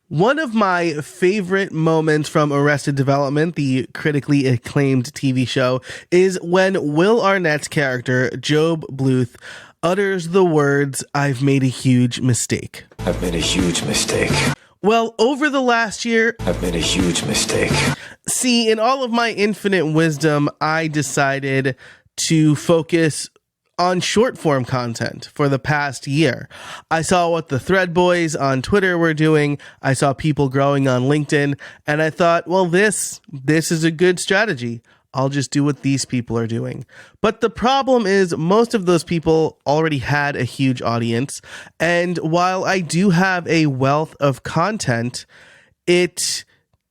One of my favorite moments from Arrested Development, the critically acclaimed TV show, is when Will Arnett's character, Job Bluth, utters the words, "I've made a huge mistake." I've made a huge mistake. Well, over the last year, I've made a huge mistake. See, in all of my infinite wisdom, I decided to focus on short form content for the past year. I saw what the Thread Boys on Twitter were doing. I saw people growing on LinkedIn, and I thought, well, this is a good strategy. I'll just do what these people are doing. But the problem is most of those people already had a huge audience. And while I do have a wealth of content, it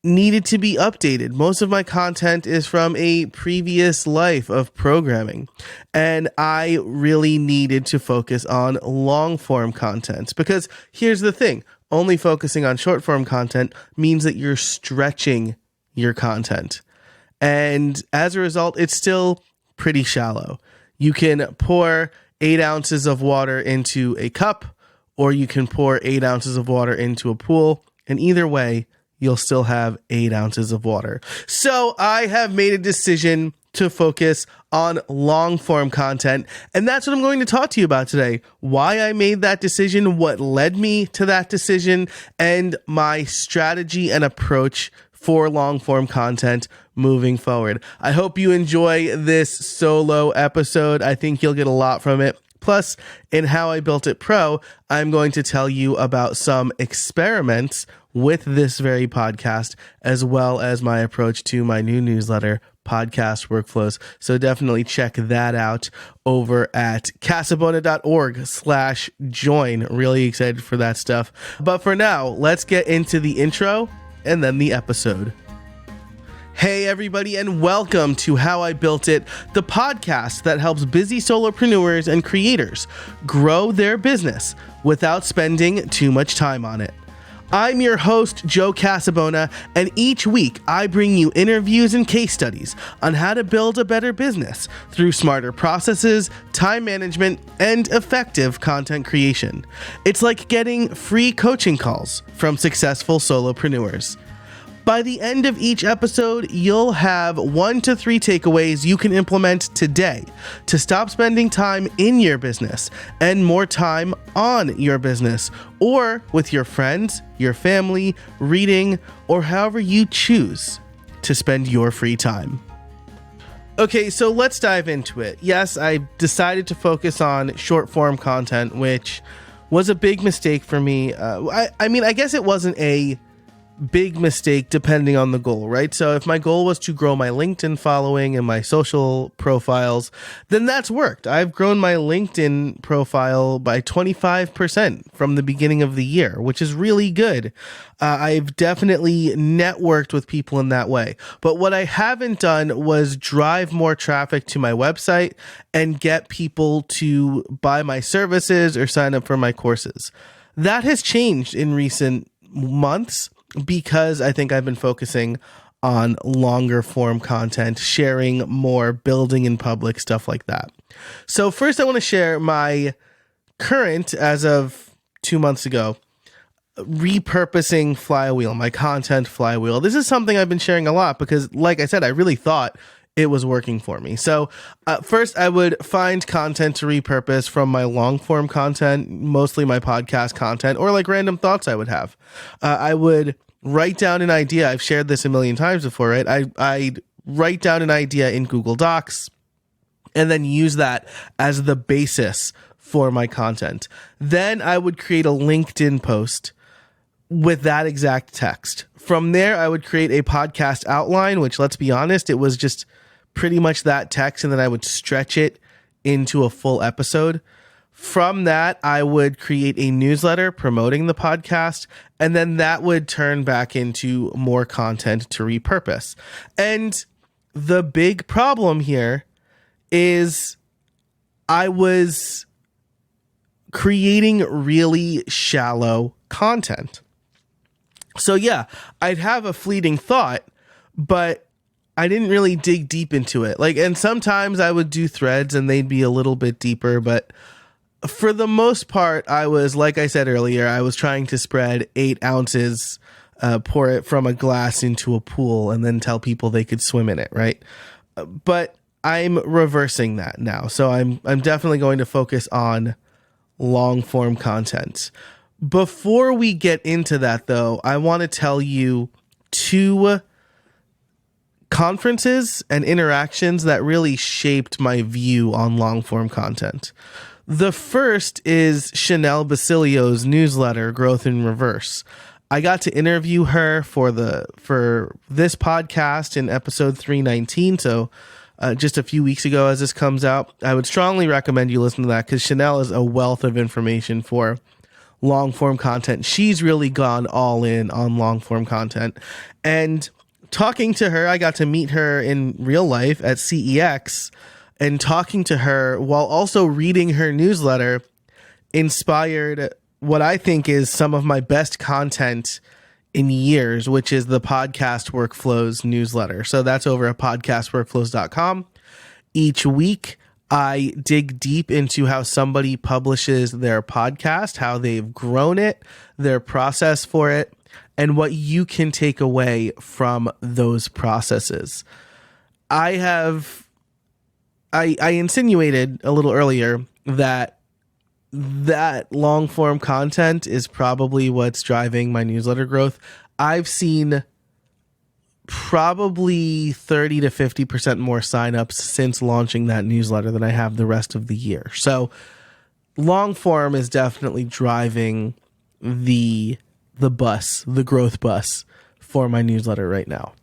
needed to be updated. Most of my content is from a previous life of programming, and I really needed to focus on long form content, because here's the thing, only focusing on short form content means that you're stretching your content, and as a result it's still pretty shallow. You can pour 8 ounces of water into a cup, or you can pour 8 ounces of water into a pool, and either way you'll still have 8 ounces of water. So I have made a decision to focus on long form content. And that's what I'm going to talk to you about today. Why I made that decision, what led me to that decision, and my strategy and approach for long form content moving forward. I hope you enjoy this solo episode. I think you'll get a lot from it. Plus, in How I Built It Pro, I'm going to tell you about some experiments with this very podcast, as well as my approach to my new newsletter, Podcast Workflows. So definitely check that out over at casabona.org/join. Really excited for that stuff. But for now, let's get into the intro and then the episode. Hey everybody, and welcome to How I Built It, the podcast that helps busy solopreneurs and creators grow their business without spending too much time on it. I'm your host, Joe Casabona, and each week I bring you interviews and case studies on how to build a better business through smarter processes, time management, and effective content creation. It's like getting free coaching calls from successful solopreneurs. By the end of each episode, you'll have 1 to 3 takeaways you can implement today to stop spending time in your business and more time on your business, or with your friends, your family, reading, or however you choose to spend your free time. Okay, so let's dive into it. Yes, I decided to focus on short form content, which was a big mistake for me. I guess it wasn't a big mistake depending on the goal, right? So if my goal was to grow my LinkedIn following and my social profiles, then that's worked. I've grown my LinkedIn profile by 25% from the beginning of the year, which is really good. I've definitely networked with people in that way. But what I haven't done was drive more traffic to my website and get people to buy my services or sign up for my courses. That has changed in recent months, because I think I've been focusing on longer form content, sharing more, building in public, stuff like that. So first I want to share my current, as of 2 months ago, repurposing flywheel, my content flywheel. This is something I've been sharing a lot because, like I said, I really thought it was working for me. So first I would find content to repurpose from my long form content, mostly my podcast content, or like random thoughts I would have. I would write down an idea. I've shared this a million times before, right? I'd write down an idea in Google Docs and then use that as the basis for my content. Then I would create a LinkedIn post with that exact text. From there, I would create a podcast outline, which, let's be honest, it was just pretty much that text, and then I would stretch it into a full episode. From that, I would create a newsletter promoting the podcast, and then that would turn back into more content to repurpose. And the big problem here is I was creating really shallow content. So yeah, I'd have a fleeting thought, but I didn't really dig deep into it. And sometimes I would do threads and they'd be a little bit deeper, but For the most part, I was, like I said earlier, I was trying to spread 8 ounces, pour it from a glass into a pool, and then tell people they could swim in it, right? But I'm reversing that now. So I'm definitely going to focus on long form content. Before we get into that, though, I want to tell you 2 conferences and interactions that really shaped my view on long form content. The first is Chanel Basilio's newsletter, Growth in Reverse. I got to interview her for this podcast in episode 319, so just a few weeks ago as this comes out. I would strongly recommend you listen to that because Chanel is a wealth of information for long form content. She's really gone all in on long form content. And talking to her, I got to meet her in real life at CEX, and talking to her while also reading her newsletter inspired what I think is some of my best content in years, which is the Podcast Workflows newsletter. So that's over at podcastworkflows.com. Each week, I dig deep into how somebody publishes their podcast, how they've grown it, their process for it, and what you can take away from those processes. I insinuated a little earlier that long form content is probably what's driving my newsletter growth. I've seen probably 30 to 50% more signups since launching that newsletter than I have the rest of the year. So long form is definitely driving the growth bus for my newsletter right now.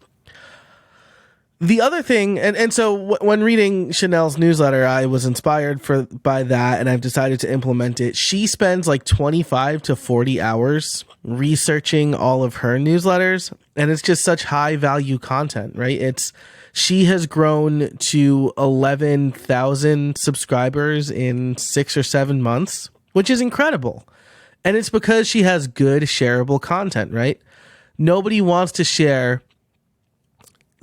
The other thing, and so when reading Chanel's newsletter, I was inspired by that, and I've decided to implement it. She spends like 25 to 40 hours researching all of her newsletters, and it's just such high value content, right? She has grown to 11,000 subscribers in 6 or 7 months, which is incredible. And it's because she has good shareable content, right? Nobody wants to share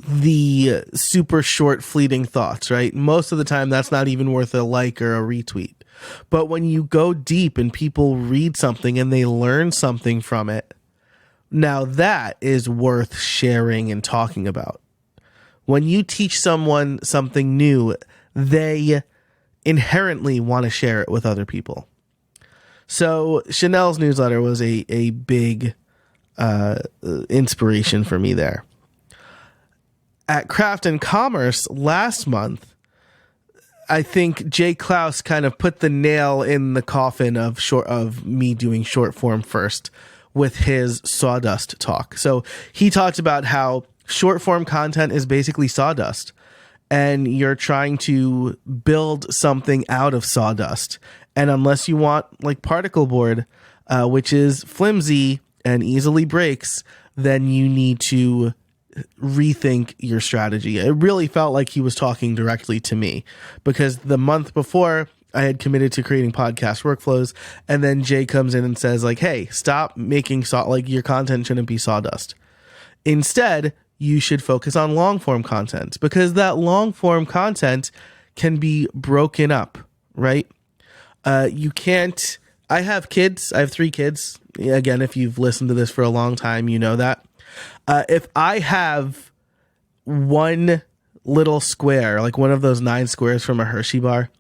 the super short fleeting thoughts, right? Most of the time that's not even worth a like or a retweet. But when you go deep and people read something and they learn something from it, now that is worth sharing and talking about. When you teach someone something new, they inherently want to share it with other people. So Chanel's newsletter was a big inspiration for me there. At Craft and Commerce last month, I think Jay Klaus kind of put the nail in the coffin of me doing short form first with his sawdust talk. So he talked about how short form content is basically sawdust, and you're trying to build something out of sawdust. And unless you want like particle board, which is flimsy and easily breaks, then you need to rethink your strategy. It really felt like he was talking directly to me, because the month before I had committed to creating podcast workflows, and then Jay comes in and says like, hey, stop making your content shouldn't be sawdust. Instead, you should focus on long form content, because that long form content can be broken up, right? You can't, I have kids. I have 3 kids. Again, if you've listened to this for a long time, you know that. If I have one little square, like one of those 9 squares from a Hershey bar,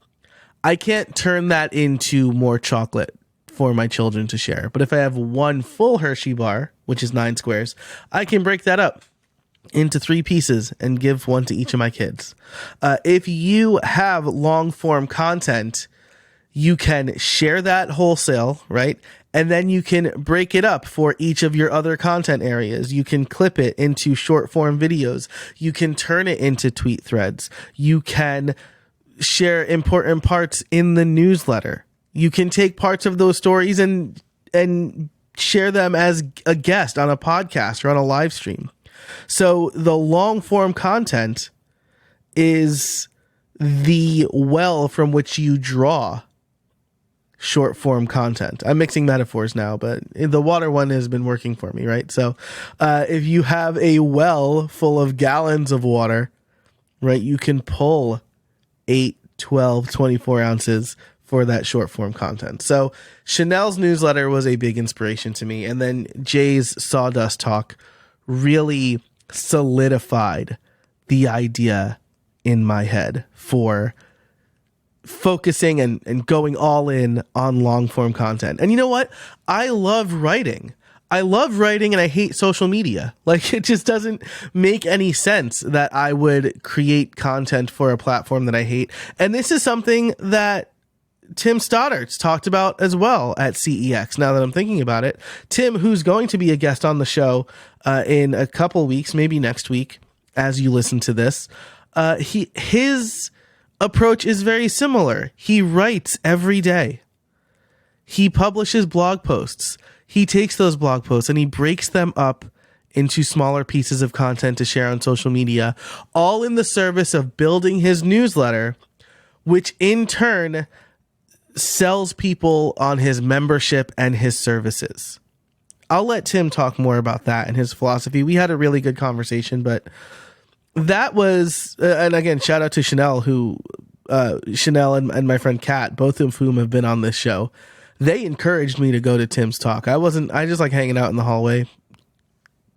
I can't turn that into more chocolate for my children to share. But if I have one full Hershey bar, which is 9 squares, I can break that up into 3 pieces and give one to each of my kids. If you have long form content, you can share that wholesale, right? And then you can break it up for each of your other content areas. You can clip it into short form videos. You can turn it into tweet threads. You can share important parts in the newsletter. You can take parts of those stories and share them as a guest on a podcast or on a live stream. So the long form content is the well from which you draw short form content. I'm mixing metaphors now, but the water one has been working for me, right? So if you have a well full of gallons of water, right, you can pull 8, 12, 24 ounces for that short form content. So Chanel's newsletter was a big inspiration to me. And then Jay's Sawdust Talk really solidified the idea in my head for focusing and going all in on long form content. And you know what? I love writing. And I hate social media. Like, it just doesn't make any sense that I would create content for a platform that I hate. And this is something that Tim Stoddart's talked about as well at CEX. Now that I'm thinking about it, Tim, who's going to be a guest on the show in a couple weeks, maybe next week, as you listen to this, his approach is very similar. He writes every day. He publishes blog posts. He takes those blog posts and he breaks them up into smaller pieces of content to share on social media, all in the service of building his newsletter, which in turn sells people on his membership and his services. I'll let Tim talk more about that and his philosophy. We had a really good conversation, but that was, and again, shout out to Chanel, Chanel and my friend Kat, both of whom have been on this show. They encouraged me to go to Tim's talk. I just like hanging out in the hallway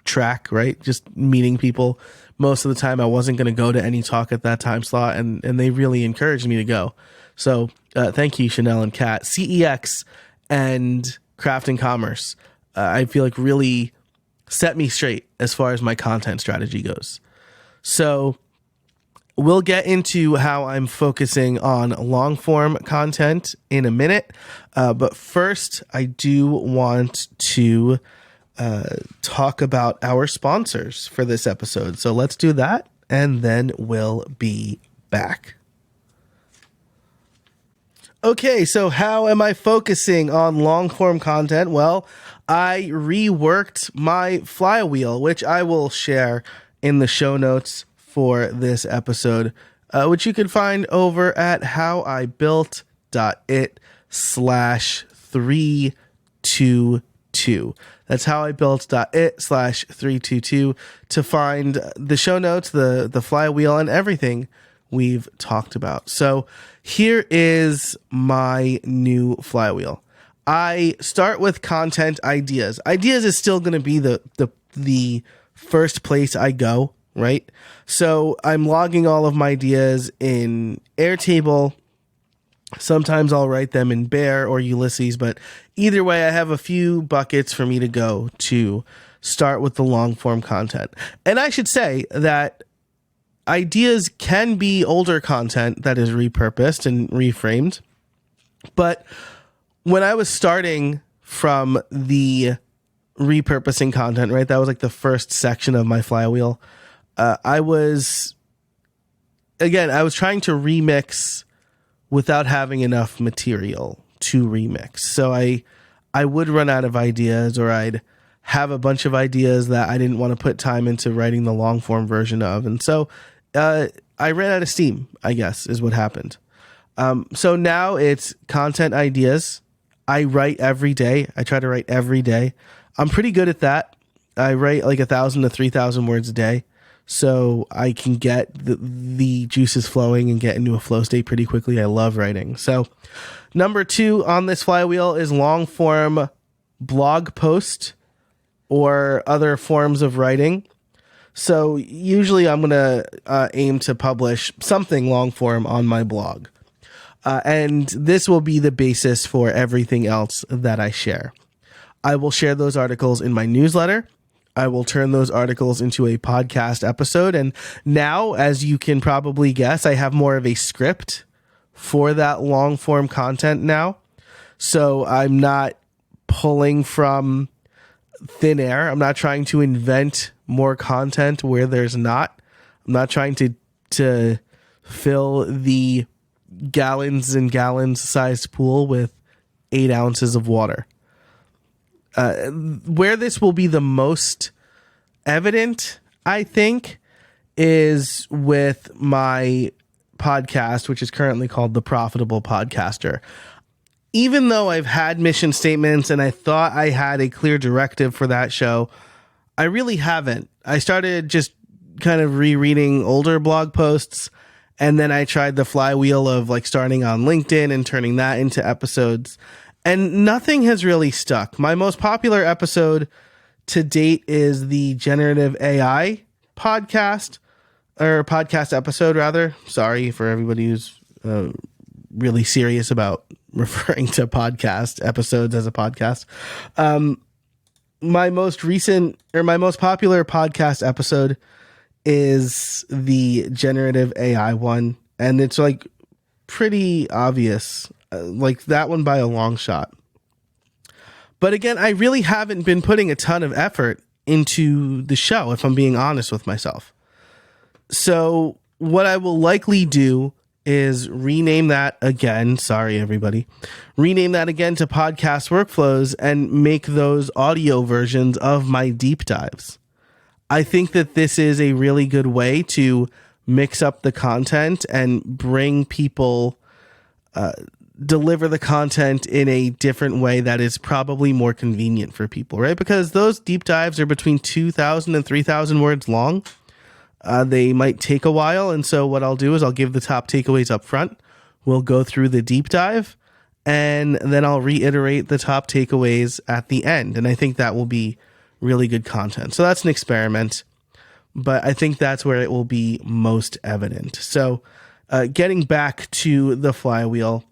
track, right? Just meeting people. Most of the time I wasn't going to go to any talk at that time slot, and they really encouraged me to go. So thank you, Chanel and Kat. CEX and Craft+Commerce, I feel like really set me straight as far as my content strategy goes. So we'll get into how I'm focusing on long form content in a minute. But first, I do want to talk about our sponsors for this episode. So let's do that, and then we'll be back. Okay, so how am I focusing on long form content? Well, I reworked my flywheel, which I will share in the show notes for this episode, which you can find over at howibuilt.it/322. That's howibuilt.it/322 to find the show notes, the flywheel, and everything we've talked about. So here is my new flywheel. I start with content ideas. Ideas is still going to be the first place I go, right? So I'm logging all of my ideas in Airtable. Sometimes I'll write them in Bear or Ulysses, but either way, I have a few buckets for me to go to start with the long form content. And I should say that ideas can be older content that is repurposed and reframed. But when I was starting from the repurposing content, right, that was like the first section of my flywheel. I was trying to remix without having enough material to remix. So I would run out of ideas, or I'd have a bunch of ideas that I didn't want to put time into writing the long form version of. And so I ran out of steam, I guess, is what happened. So now it's content ideas. I write every day. I try to write every day. I'm pretty good at that. I write like 1,000 to 3,000 words a day. So I can get the juices flowing and get into a flow state pretty quickly. I love writing. So number 2 on this flywheel is long form blog post or other forms of writing. So usually I'm going to aim to publish something long form on my blog. And this will be the basis for everything else that I share. I will share those articles in my newsletter. I will turn those articles into a podcast episode. And now, as you can probably guess, I have more of a script for that long form content now. So I'm not pulling from thin air. I'm not trying to invent more content where there's not. I'm not trying to fill the gallons and gallons sized pool with 8 ounces of water. Where this will be the most evident, I think, is with my podcast, which is currently called The Profitable Podcaster. Even though I've had mission statements and I thought I had a clear directive for that show, I really haven't. I started just kind of rereading older blog posts, And then I tried the flywheel of like starting on LinkedIn and turning that into episodes. And nothing has really stuck. My most popular episode to date is the generative AI podcast, or podcast episode rather. Sorry for everybody who's really serious about referring to podcast episodes as a podcast. My most popular podcast episode is the generative AI one, and it's like pretty obvious, like that one by a long shot. But again, I really haven't been putting a ton of effort into the show, if I'm being honest with myself. So what I will likely do is rename that again. Sorry, everybody. Rename that again to Podcast Workflows and make those audio versions of my deep dives. I think that this is a really good way to mix up the content and bring people, deliver the content in a different way that is probably more convenient for people, right? Because those deep dives are between 2,000 and 3,000 words long. They might take a while. And so what I'll do is I'll give the top takeaways up front. We'll go through the deep dive, and then I'll reiterate the top takeaways at the end. And I think that will be really good content. So that's an experiment, but I think that's where it will be most evident. So getting back to the flywheel,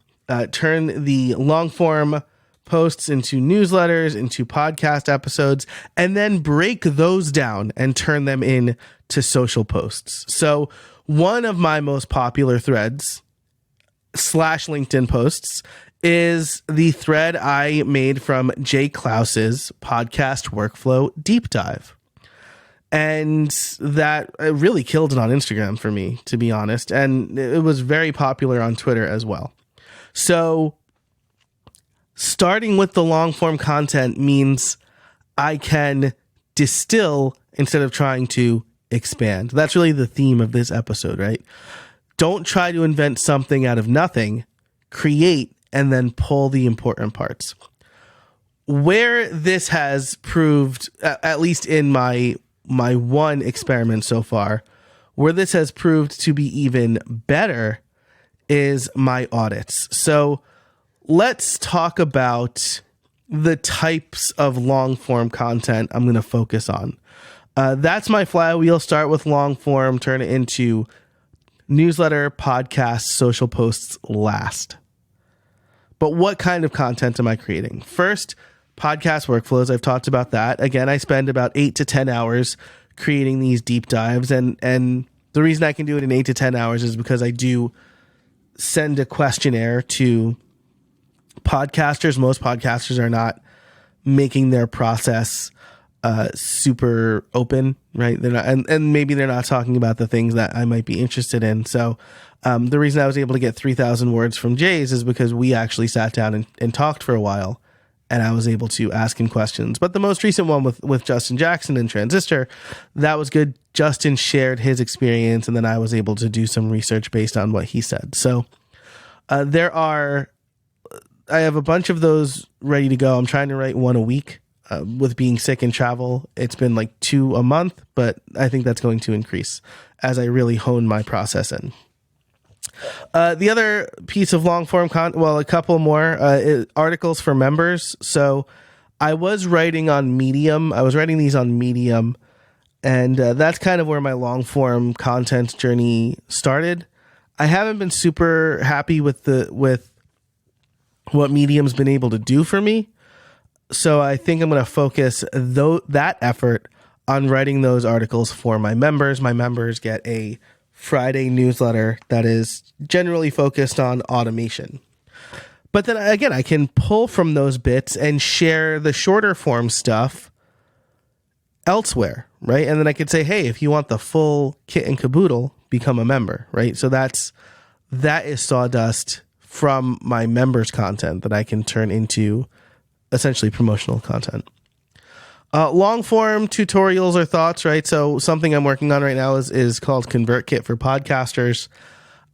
turn the long form posts into newsletters, into podcast episodes, and then break those down and turn them into social posts. So one of my most popular threads / LinkedIn posts is the thread I made from Jay Klaus's podcast workflow deep dive. And that really killed it on Instagram for me, to be honest. And it was very popular on Twitter as well. So starting with the long form content means I can distill instead of trying to expand. That's really the theme of this episode, right? Don't try to invent something out of nothing. Create and then pull the important parts. Where this has proved, at least in my one experiment so far, where this has proved to be even better is my audits. So let's talk about the types of long form content I'm going to focus on. That's my flywheel. Start with long form, turn it into newsletter, podcast, social posts last. But what kind of content am I creating? First, podcast workflows. I've talked about that. Again, I spend about 8 to 10 hours creating these deep dives. And the reason I can do it in 8 to 10 hours is because I do send a questionnaire to podcasters. Most podcasters are not making their process super open, right? They're not, and maybe they're not talking about the things that I might be interested in. So the reason I was able to get 3,000 words from Jay's is because we actually sat down and talked for a while, and I was able to ask him questions. But the most recent one with Justin Jackson and Transistor, that was good. Justin shared his experience, and then I was able to do some research based on what he said. So I have a bunch of those ready to go. I'm trying to write one a week. With being sick and travel, it's been like 2 a month, but I think that's going to increase as I really hone my process in. The other piece of long form a couple more articles for members. So I was writing on Medium. I was writing these on Medium, and that's kind of where my long form content journey started. I haven't been super happy with what Medium's been able to do for me. So I think I'm going to focus that effort on writing those articles for my members. My members get a Friday newsletter that is generally focused on automation. But then again, I can pull from those bits and share the shorter form stuff elsewhere, right? And then I could say, hey, if you want the full kit and caboodle, become a member, right? So that is sawdust from my members' content that I can turn into essentially promotional content. Long form tutorials or thoughts, right? So something I'm working on right now is called ConvertKit for podcasters.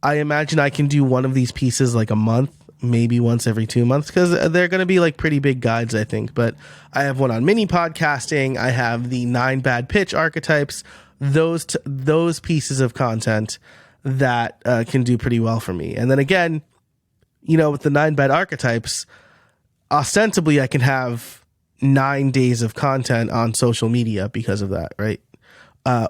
I imagine I can do one of these pieces like a month, maybe once every 2 months, because they're going to be like pretty big guides, I think. But I have one on mini podcasting. I have the 9 bad pitch archetypes. Those pieces of content that can do pretty well for me. And then again, with the 9-bed archetypes, ostensibly I can have 9 days of content on social media because of that, right?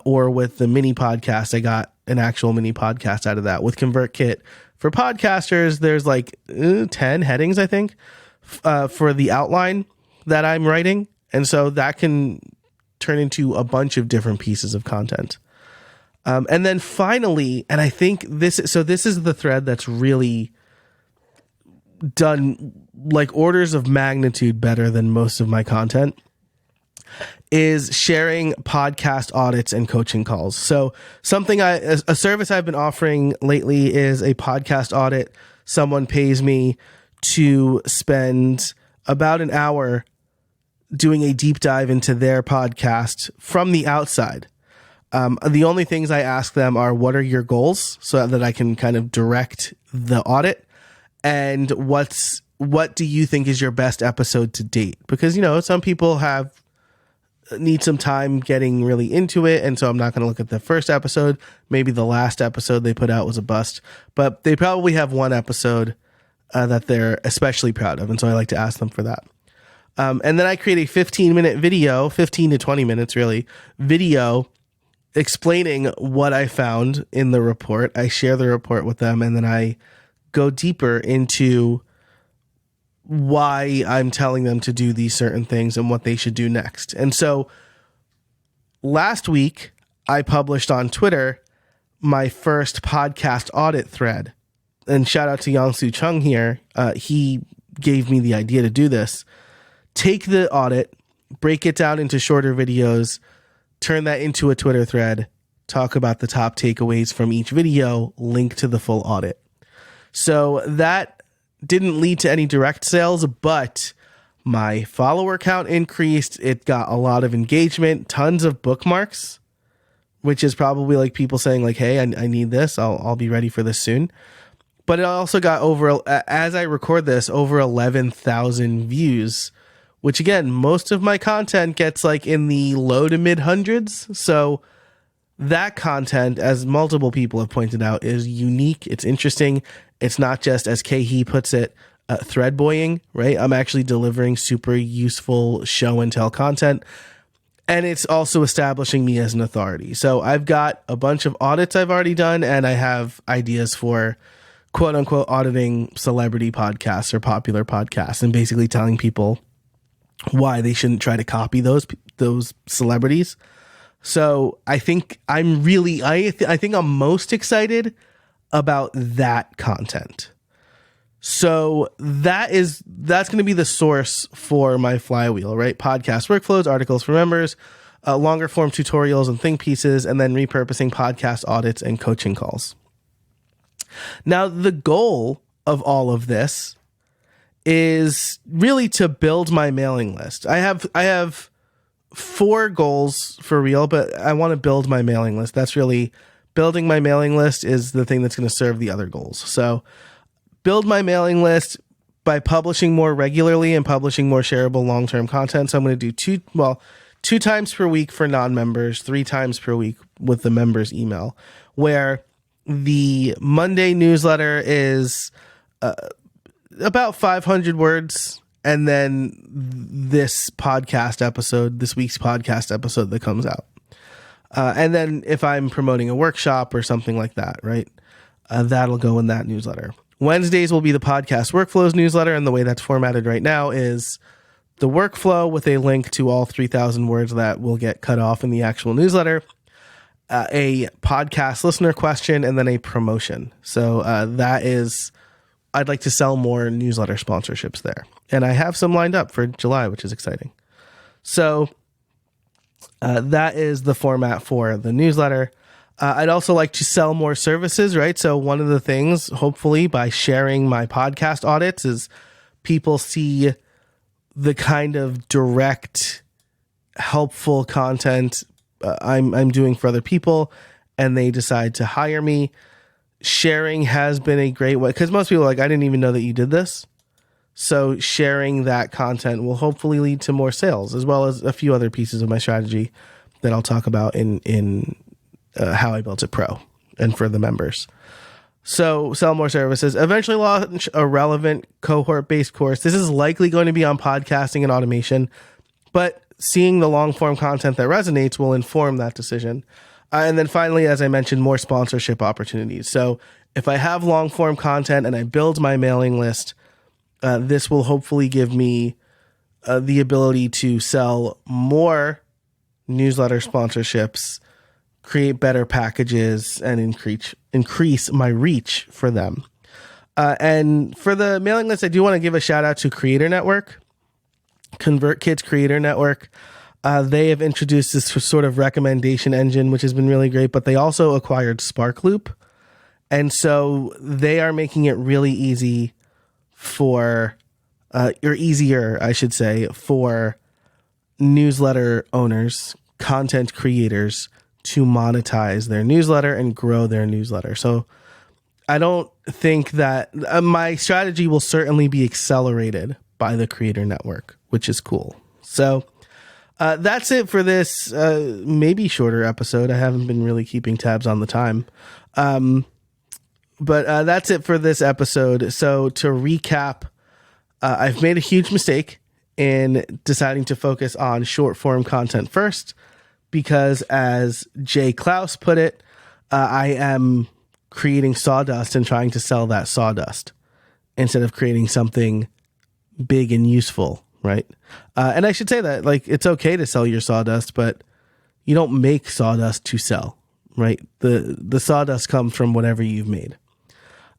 Or with the mini podcast, I got an actual mini podcast out of that. With ConvertKit for podcasters, there's like 10 headings, I think, for the outline that I'm writing. And so that can turn into a bunch of different pieces of content. And then finally, and I think this is the thread that's really done like orders of magnitude better than most of my content, is sharing podcast audits and coaching calls. So a service I've been offering lately is a podcast audit. Someone pays me to spend about an hour doing a deep dive into their podcast from the outside. The only things I ask them are, what are your goals, so that I can kind of direct the audit, and what do you think is your best episode to date? Because, some people need some time getting really into it, and so I'm not going to look at the first episode. Maybe the last episode they put out was a bust, but they probably have one episode that they're especially proud of, and so I like to ask them for that. And then I create a 15-minute video, 15 to 20 minutes really, video explaining what I found in the report. I share the report with them, and then I go deeper into why I'm telling them to do these certain things and what they should do next. And so last week, I published on Twitter my first podcast audit thread. And shout out to Yangsu Chung here. He gave me the idea to do this. Take the audit, break it down into shorter videos, turn that into a Twitter thread, talk about the top takeaways from each video, link to the full audit. So that didn't lead to any direct sales, but my follower count increased. It got a lot of engagement, tons of bookmarks, which is probably like people saying like, hey, I need this. I'll be ready for this soon. But it also got as I record this, over 11,000 views, which again, most of my content gets like in the low to mid hundreds. So that content, as multiple people have pointed out, is unique. It's interesting. It's not just, as He puts it, thread boying, right? I'm actually delivering super useful show and tell content. And it's also establishing me as an authority. So I've got a bunch of audits I've already done, and I have ideas for quote unquote auditing celebrity podcasts or popular podcasts, and basically telling people why they shouldn't try to copy those celebrities. So I think I think I'm most excited about that content. So that's going to be the source for my flywheel, right? Podcast workflows, articles for members, longer form tutorials and think pieces, and then repurposing podcast audits and coaching calls. Now, the goal of all of this is really to build my mailing list. I have 4 goals for real, but I want to build my mailing list. That's really building my mailing list is the thing that's going to serve the other goals. So build my mailing list by publishing more regularly and publishing more shareable long-term content. So I'm going to do 2 times per week for non-members, 3 times per week with the members email, where the Monday newsletter is about 500 words. And then this week's podcast episode that comes out. And then if I'm promoting a workshop or something like that, right, that'll go in that newsletter. Wednesdays will be the podcast workflows newsletter. And the way that's formatted right now is the workflow with a link to all 3,000 words that will get cut off in the actual newsletter, a podcast listener question, and then a promotion. So I'd like to sell more newsletter sponsorships there. And I have some lined up for July, which is exciting. So that is the format for the newsletter. I'd also like to sell more services, right? So one of the things, hopefully, by sharing my podcast audits is people see the kind of direct, helpful content I'm doing for other people, and they decide to hire me. Sharing has been a great way, because most people are like, I didn't even know that you did this. So sharing that content will hopefully lead to more sales, as well as a few other pieces of my strategy that I'll talk about in How I Built It Pro and for the members. So sell more services, eventually launch a relevant cohort-based course. This is likely going to be on podcasting and automation, but seeing the long-form content that resonates will inform that decision. And then finally, as I mentioned, more sponsorship opportunities. So if I have long-form content and I build my mailing list, this will hopefully give me the ability to sell more newsletter sponsorships, create better packages, and increase my reach for them. And for the mailing list, I do want to give a shout out to Creator Network, ConvertKit's Creator Network. They have introduced this sort of recommendation engine, which has been really great, but they also acquired Sparkloop. And so they are making it really easy or easier, I should say, for newsletter owners, content creators to monetize their newsletter and grow their newsletter. So I don't think that my strategy will certainly be accelerated by the Creator Network, which is cool. So that's it for this maybe shorter episode. I haven't been really keeping tabs on the time. But that's it for this episode. So to recap, I've made a huge mistake in deciding to focus on short form content first, because as Jay Klaus put it, I am creating sawdust and trying to sell that sawdust instead of creating something big and useful, right? And I should say that, like, it's okay to sell your sawdust, but you don't make sawdust to sell, right? The sawdust comes from whatever you've made.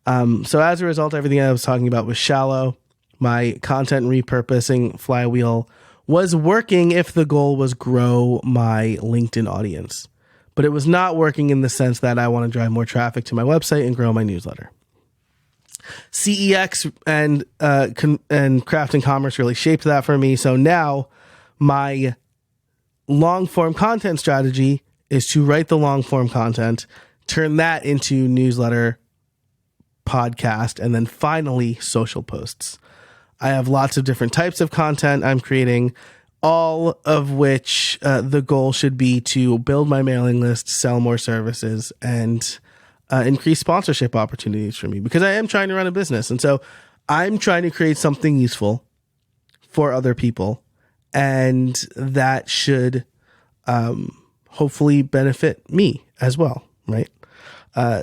So as a result, everything I was talking about was shallow. My content repurposing flywheel was working if the goal was grow my LinkedIn audience, but it was not working in the sense that I want to drive more traffic to my website and grow my newsletter. CEX and Craft and Commerce really shaped that for me. So now my long form content strategy is to write the long form content, turn that into newsletter, podcast, and then finally social posts. I have lots of different types of content I'm creating, all of which the goal should be to build my mailing list, sell more services, and increase sponsorship opportunities for me, because I am trying to run a business. And so I'm trying to create something useful for other people, and that should hopefully benefit me as well, right?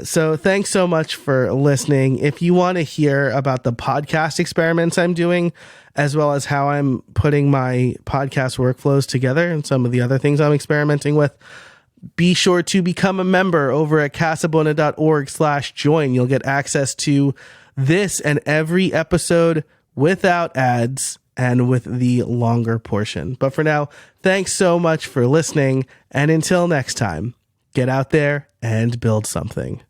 So thanks so much for listening. If you want to hear about the podcast experiments I'm doing, as well as how I'm putting my podcast workflows together and some of the other things I'm experimenting with, be sure to become a member over at casabona.org/join. You'll get access to this and every episode without ads and with the longer portion. But for now, thanks so much for listening. And until next time, get out there and build something.